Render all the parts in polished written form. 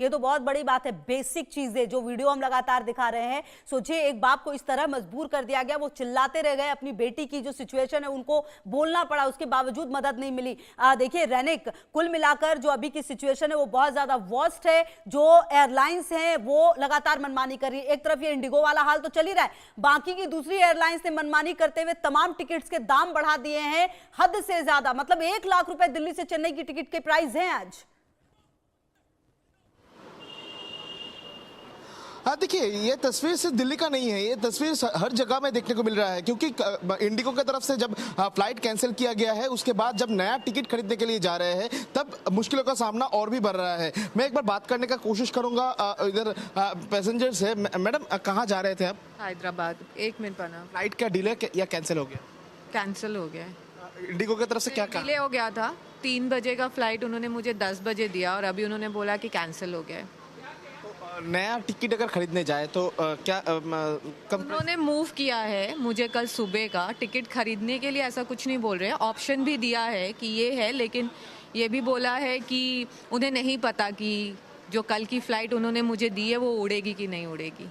ये तो बहुत बड़ी बात है। बेसिक चीजें जो वीडियो हम लगातार दिखा रहे हैं, सोचिए एक बाप को इस तरह मजबूर कर दिया गया, वो चिल्लाते रह गए, अपनी बेटी की जो सिचुएशन है उनको बोलना पड़ा, उसके बावजूद मदद नहीं मिली। देखिए रैनिक, कुल मिलाकर जो अभी की सिचुएशन है वो बहुत ज्यादा वर्स्ट है। जो एयरलाइंस हैं वो लगातार मनमानी कर रही है। एक तरफ ये इंडिगो वाला हाल तो चल ही रहा है, बाकी की दूसरी एयरलाइंस ने मनमानी करते हुए तमाम टिकट्स के दाम बढ़ा दिए हैं हद से ज्यादा। मतलब 1 लाख रुपए दिल्ली से चेन्नई की टिकट के प्राइस हैं आज। हाँ देखिए, ये तस्वीर सिर्फ दिल्ली का नहीं है, ये तस्वीर हर जगह में देखने को मिल रहा है, क्योंकि इंडिगो की तरफ से जब फ्लाइट कैंसिल किया गया है उसके बाद जब नया टिकट खरीदने के लिए जा रहे हैं तब मुश्किलों का सामना और भी बढ़ रहा है। मैं एक बार बात करने का कोशिश करूंगा, इधर पैसेंजर्स है। मैडम, कहाँ जा रहे थे आप? हैदराबाद। 1 मिनट बना। फ्लाइट क्या डिले या कैंसिल हो गया? कैंसिल हो गया। इंडिगो की तरफ से क्या डिले हो गया था, 3 बजे का फ्लाइट उन्होंने मुझे 10 बजे दिया और अभी उन्होंने बोला कि कैंसिल हो गया है। नया टिकट अगर खरीदने जाए तो क्या उन्होंने मूव किया है मुझे कल सुबह का टिकट खरीदने के लिए, ऐसा कुछ नहीं बोल रहे हैं। ऑप्शन भी दिया है कि ये है, लेकिन ये भी बोला है कि उन्हें नहीं पता कि जो कल की फ्लाइट उन्होंने मुझे दी है वो उड़ेगी कि नहीं उड़ेगी।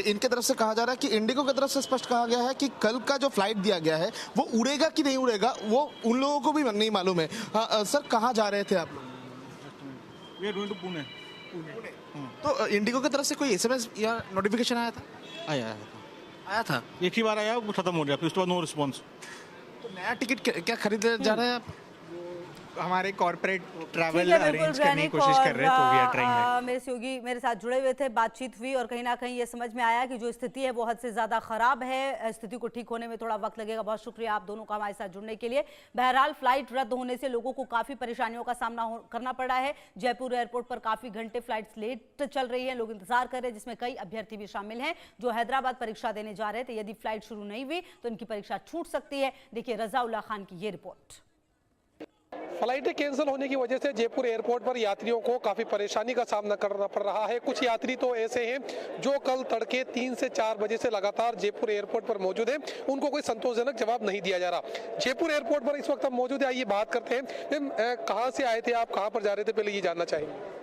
इनके तरफ से कहा जा रहा है कि इंडिगो की तरफ से स्पष्ट कहा गया है कि कल का जो फ्लाइट दिया गया है वो उड़ेगा कि नहीं उड़ेगा वो उन लोगों को भी नहीं मालूम है। सर, कहाँ जा रहे थे आप लोग? पुणे। तो इंडिगो की तरफ से कोई एसएमएस या नोटिफिकेशन आया था? आया था। एक ही बार आया, वो खत्म हो गया, फिर उसके बाद नो रिस्पॉन्स। तो नया टिकट क्या खरीदने जा रहे हैं आप? हमारे कॉर्पोरेट ट्रैवल अरेंज करने की कोशिश कर रहे हैं, तो वी आर ट्राइंग। मेरे सहयोगी मेरे साथ जुड़े हुए थे, बातचीत हुई और कहीं ना कहीं ये समझ में आया कि जो स्थिति है वो हद से ज्यादा खराब है। स्थिति को ठीक होने में थोड़ा वक्त लगेगा। बहुत शुक्रिया आप दोनों का हमारे साथ जुड़ने के लिए। बहरहाल फ्लाइट रद्द होने से लोगों को काफी परेशानियों का सामना करना पड़ा है। जयपुर एयरपोर्ट पर काफी घंटे फ्लाइट्स लेट चल रही है, लोग इंतजार कर रहे हैं, जिसमें कई अभ्यर्थी भी शामिल हैं जो हैदराबाद परीक्षा देने जा रहे थे। यदि फ्लाइट शुरू नहीं हुई तो इनकी परीक्षा छूट सकती है। देखिए रजाउल्लाह खान की ये रिपोर्ट। फ्लाइटें कैंसिल होने की वजह से जयपुर एयरपोर्ट पर यात्रियों को काफी परेशानी का सामना करना पड़ रहा है। कुछ यात्री तो ऐसे हैं जो कल तड़के 3 से 4 बजे से लगातार जयपुर एयरपोर्ट पर मौजूद हैं, उनको कोई संतोषजनक जवाब नहीं दिया जा रहा। जयपुर एयरपोर्ट पर इस वक्त हम मौजूद है, आइए बात करते हैं। मैम, कहाँ से आए थे आप, कहाँ पर जा रहे थे, पहले ये जानना चाहेंगे।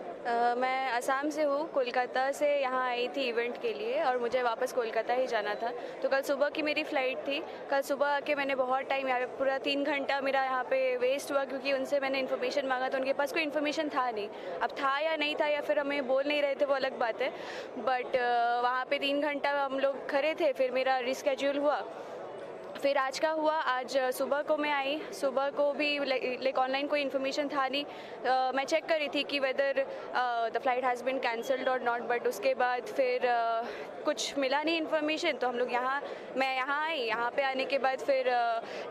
मैं असम से हूँ, कोलकाता से यहाँ आई थी इवेंट के लिए और मुझे वापस कोलकाता ही जाना था। तो कल सुबह की मेरी फ़्लाइट थी। कल सुबह आके मैंने बहुत टाइम यहाँ पे, पूरा 3 घंटा मेरा यहाँ पे वेस्ट हुआ, क्योंकि उनसे मैंने इन्फॉर्मेशन मांगा तो उनके पास कोई इन्फॉर्मेशन था नहीं। अब था या नहीं था या फिर हमें बोल नहीं रहे थे, वो अलग बात है। बट वहाँ पे 3 घंटा हम लोग खड़े थे, फिर मेरा रिस्केड्यूल हुआ। फिर आज का हुआ, आज सुबह को मैं आई। सुबह को भी लाइक ऑनलाइन कोई इन्फॉर्मेशन था नहीं। मैं चेक कर रही थी कि whether the flight has been cancelled और नॉट, बट उसके बाद फिर कुछ मिला नहीं इन्फॉर्मेशन। तो हम लोग मैं यहाँ आई। यहाँ पे आने के बाद फिर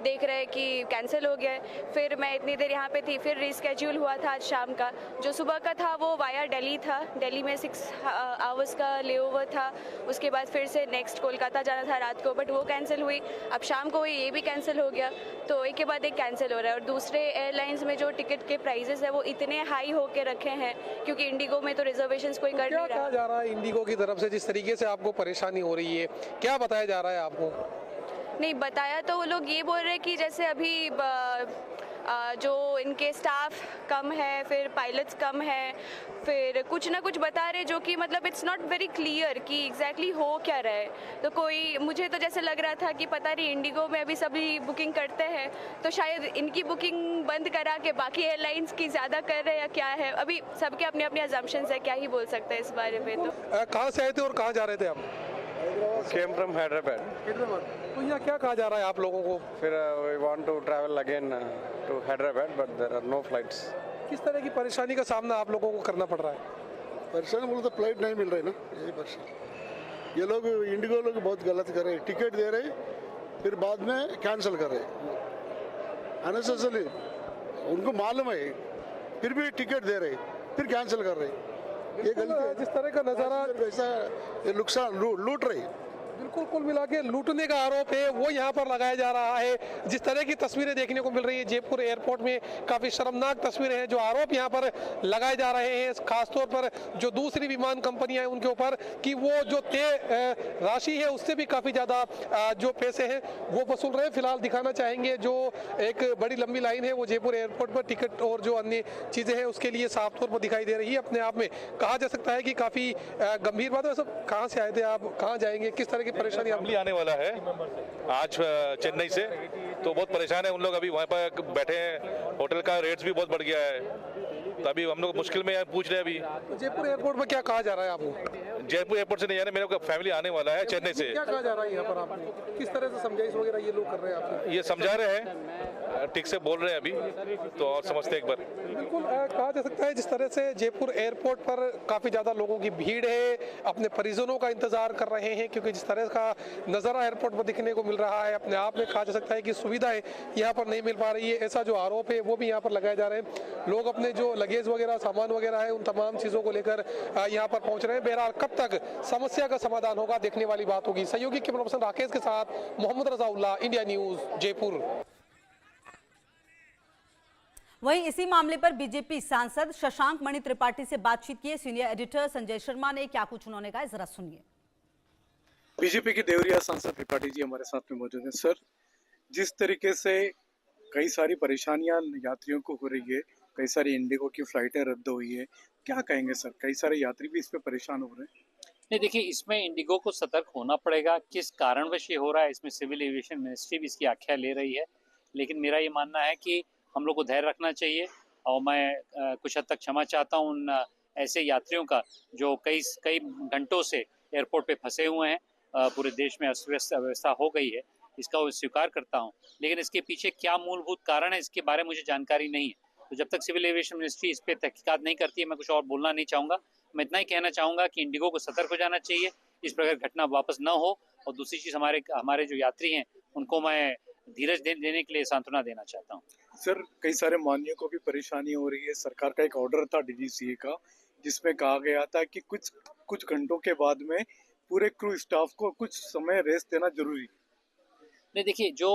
देख रहे कि कैंसिल हो गया। फिर मैं इतनी देर यहाँ पे थी, फिर रिस्केड्यूल हुआ था आज शाम का। जो सुबह का था वो वाया दिल्ली था, दिल्ली में 6 आवर्स का लेओवर था। उसके बाद फिर से नेक्स्ट कोलकाता जाना था रात को, बट वो कैंसिल हुई। अब शाम को ये भी कैंसिल हो गया। तो एक के बाद एक कैंसिल हो रहा है। और दूसरे एयरलाइंस में जो टिकट के प्राइसेस है वो इतने हाई होके रखे हैं, क्योंकि इंडिगो में तो रिजर्वेशंस कोई कर नहीं रहा। क्या जा रहा है इंडिगो की तरफ से, जिस तरीके से आपको परेशानी हो रही है, क्या बताया जा रहा है आपको? नहीं बताया तो वो लोग ये बोल रहे हैं कि जैसे अभी जो इनके स्टाफ कम है, फिर पायलट्स कम है, फिर कुछ ना कुछ बता रहे जो कि मतलब इट्स नॉट वेरी क्लियर कि एग्जैक्टली हो क्या रहा है। तो कोई, मुझे तो जैसे लग रहा था कि पता नहीं इंडिगो में अभी सभी बुकिंग करते हैं तो शायद इनकी बुकिंग बंद करा के बाकी एयरलाइंस की ज़्यादा कर रहे हैं या क्या है। अभी सबके अपने अपने अजम्पशंस है, क्या ही बोल सकते हैं इस बारे में। तो कहाँ से आए थे और कहाँ जा रहे थे आप? Came from Hyderabad. तो यहाँ क्या कहा जा रहा है आप लोगों को? फिर we want to travel again to Hyderabad, but there are no flights. किस तरह की परेशानी का सामना आप लोगों को करना पड़ रहा है? परेशानी बोलो तो फ्लाइट नहीं मिल रही ना, यही परेशानी। ये लोग इंडिगो लोग बहुत गलत कर रहे हैं, टिकट दे रहे फिर बाद में कैंसिल कर रहे अननेसेसरी। उनको मालूम है फिर भी टिकट दे रहे फिर कैंसिल कर रहे। ये गलती है। जिस तरह का नज़ारा, वैसा ये नुकसान लूट रही। बिल्कुल, कुल मिला के लूटने का आरोप है वो यहाँ पर लगाया जा रहा है। जिस तरह की तस्वीरें देखने को मिल रही है जयपुर एयरपोर्ट में, काफी शर्मनाक तस्वीरें हैं। जो आरोप यहाँ पर लगाए जा रहे हैं खासतौर पर जो दूसरी विमान कंपनियां हैं उनके ऊपर, कि वो जो तय राशि है उससे भी काफी ज्यादा जो पैसे हैं वो वसूल रहे हैं। फिलहाल दिखाना चाहेंगे जो एक बड़ी लंबी लाइन है वो जयपुर एयरपोर्ट पर टिकट और जो अन्य चीजें हैं उसके लिए साफ तौर पर दिखाई दे रही है। अपने आप में कहा जा सकता है कि काफी गंभीर बात है। सब कहाँ से आए थे आप, कहाँ जाएंगे, किस तरह की परेशानी? फैमिली आने वाला है आज चेन्नई से, तो बहुत परेशान है उन लोग। अभी वहाँ पर बैठे हैं, होटल का रेट्स भी बहुत बढ़ गया है, तो अभी हम लोग मुश्किल में पूछ रहे हैं। अभी जयपुर एयरपोर्ट पर क्या कहा जा रहा है आपको? जयपुर एयरपोर्ट से नहीं जाना, मेरे को फैमिली आने वाला है चेन्नई से। क्या कहा जा रहा है यहाँ पर आपको? किस तरह से समझाइश वगैरह ये लोग कर रहे हैं आपको? ये समझा रहे हैं, ठीक से बोल रहे हैं अभी, तो और समझते हैं एक बार। बिल्कुल कहा जा सकता है जिस तरह से जयपुर एयरपोर्ट पर काफी ज्यादा लोगों की भीड़ है, अपने परिजनों का इंतजार कर रहे हैं, क्योंकि जिस तरह का नजारा एयरपोर्ट पर दिखने को मिल रहा है, अपने आप में कहा जा सकता है कि सुविधाएं यहाँ पर नहीं मिल पा रही है। ऐसा जो आरोप है वो भी यहाँ पर लगाए जा रहे हैं। लोग अपने जो लगेज वगैरह, सामान वगैरह है, उन तमाम चीजों को लेकर यहाँ पर पहुंच रहे हैं। बहरहाल कब तक समस्या का समाधान होगा देखने वाली बात होगी। सहयोगी कैमरा पर्सन राकेश के साथ मोहम्मद रजाउल्लाह, इंडिया न्यूज, जयपुर। वहीं इसी मामले पर बीजेपी सांसद शशांक मणि त्रिपाठी से बातचीत की सीनियर एडिटर संजय शर्मा ने, क्या कुछ उन्होंने कहा, जरा सुनिए। बीजेपी के देवरिया सांसद त्रिपाठी जी हमारे साथ में मौजूद हैं। सर, जिस तरीके से कई सारी परेशानियां यात्रियों को हो रही है, कई सारी इंडिगो की फ्लाइटें रद्द हुई है, क्या कहेंगे सर? कई सारे यात्री भी इस पे परेशान हो रहे हैं। नहीं, देखिए, इसमें इंडिगो को सतर्क होना पड़ेगा। किस कारणवश ये हो रहा है, इसमें सिविल एविएशन मिनिस्ट्री भी इसकी आख्या ले रही है। लेकिन मेरा ये मानना है कि हम लोग को धैर्य रखना चाहिए, और मैं कुछ हद तक क्षमा चाहता हूँ उन ऐसे यात्रियों का जो कई घंटों से एयरपोर्ट पे फंसे हुए हैं। पूरे देश में अस्त व्यवस्था हो गई है, इसका वो स्वीकार करता हूँ। लेकिन इसके पीछे क्या मूलभूत कारण है, इसके बारे में मुझे जानकारी नहीं है। तो जब तक सिविल एविएशन मिनिस्ट्री इस पर तहकीकात नहीं करती है, मैं कुछ और बोलना नहीं चाहूँगा। मैं इतना ही कहना चाहूँगा कि इंडिगो को सतर्क हो जाना चाहिए, इस प्रकार घटना वापस न हो। और दूसरी चीज़, हमारे जो यात्री हैं उनको मैं धीरज देने के लिए सांत्वना देना चाहता हूँ। सर, कई सारे मानियों को भी परेशानी हो रही है। सरकार का एक ऑर्डर था डीजीसीए का, जिसमें कहा गया था कि कुछ घंटों के बाद में पूरे क्रू स्टाफ को कुछ समय रेस्ट देना जरूरी। नहीं, देखिए, जो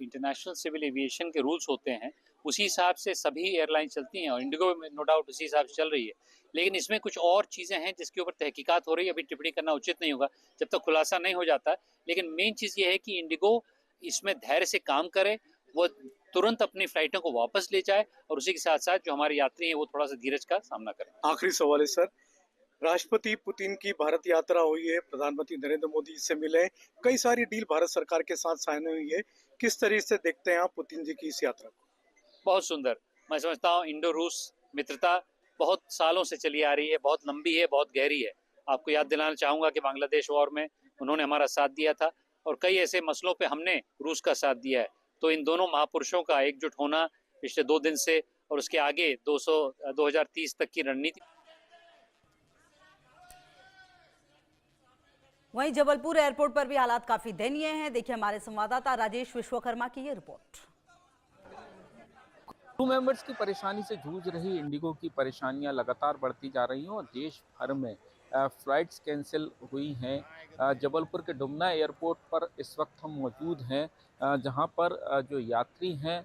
इंटरनेशनल सिविल एविएशन के रूल्स होते हैं उसी हिसाब से सभी एयरलाइन चलती हैं, और इंडिगो में नो डाउट उसी हिसाब से चल रही है। लेकिन इसमें कुछ और चीज़ें हैं जिसके ऊपर तहकीकात हो रही है। अभी टिप्पणी करना उचित नहीं होगा जब तक खुलासा नहीं हो जाता। लेकिन मेन चीज़ ये है कि इंडिगो इसमें धैर्य से काम करे, वो तुरंत अपनी फ्लाइटों को वापस ले जाए, और उसी के साथ साथ जो हमारे यात्री हैं वो थोड़ा सा धीरज का सामना करें। आखिरी सवाल है सर, राष्ट्रपति पुतिन की भारत यात्रा हुई है, प्रधानमंत्री नरेंद्र मोदी से मिले, कई सारी डील भारत सरकार के साथ साइन हुई है। किस तरीके से देखते हैं आप पुतिन जी की इस यात्रा को? बहुत सुंदर। मैं समझता हूँ इंडो रूस मित्रता बहुत सालों से चली आ रही है, बहुत लंबी है, बहुत गहरी है। आपको याद दिलाना चाहूँगा कि बांग्लादेश वॉर में उन्होंने हमारा साथ दिया था, और कई ऐसे मसलों पे हमने रूस का साथ दिया है। तो इन दोनों महापुरुषों का एकजुट होना पिछले 2 दिन से, और उसके आगे 2030 तक की रणनीति। वहीं जबलपुर एयरपोर्ट पर भी हालात काफी दयनीय हैं। देखिए हमारे संवाददाता राजेश विश्वकर्मा की ये रिपोर्ट। क्रू मेंबर्स की परेशानी से जूझ रही इंडिगो की परेशानियां लगातार बढ़ती जा रही हैं, और देश भर में फ्लाइट्स कैंसिल हुई हैं। जबलपुर के डुमना एयरपोर्ट पर इस वक्त हम मौजूद हैं, जहां पर जो यात्री हैं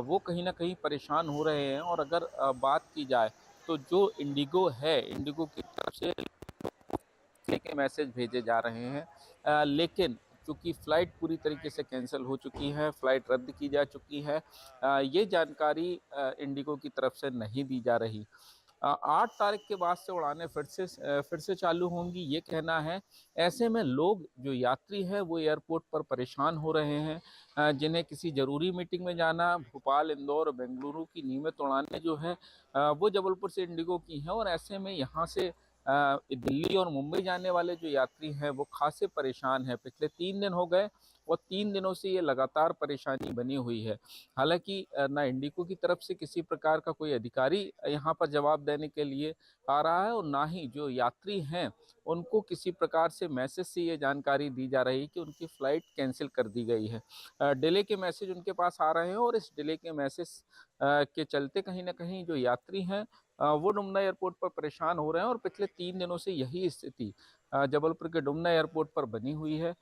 वो कहीं ना कहीं परेशान हो रहे हैं। और अगर बात की जाए तो जो इंडिगो है, इंडिगो की तरफ से के मैसेज भेजे जा रहे हैं, लेकिन चूँकि फ़्लाइट पूरी तरीके से कैंसिल हो चुकी है, फ़्लाइट रद्द की जा चुकी है, ये जानकारी इंडिगो की तरफ से नहीं दी जा रही। 8 तारीख के बाद से उड़ानें फिर से चालू होंगी, ये कहना है। ऐसे में लोग जो यात्री हैं वो एयरपोर्ट पर परेशान हो रहे हैं, जिन्हें किसी ज़रूरी मीटिंग में जाना, भोपाल, इंदौर, बेंगलुरु की नियमित उड़ानें जो हैं वो जबलपुर से इंडिगो की हैं। और ऐसे में यहाँ से दिल्ली और मुंबई जाने वाले जो यात्री हैं वो खासे परेशान हैं। पिछले 3 दिन हो गए, और 3 दिनों से ये लगातार परेशानी बनी हुई है। हालांकि ना इंडिगो की तरफ से किसी प्रकार का कोई अधिकारी यहाँ पर जवाब देने के लिए आ रहा है, और ना ही जो यात्री हैं उनको किसी प्रकार से मैसेज से ये जानकारी दी जा रही है कि उनकी फ़्लाइट कैंसिल कर दी गई है। डिले के मैसेज उनके पास आ रहे हैं, और इस डिले के मैसेज के चलते कहीं ना कहीं जो यात्री हैं वो डुमना एयरपोर्ट पर परेशान हो रहे हैं। और पिछले 3 दिनों से यही स्थिति जबलपुर के डुमना एयरपोर्ट पर बनी हुई है।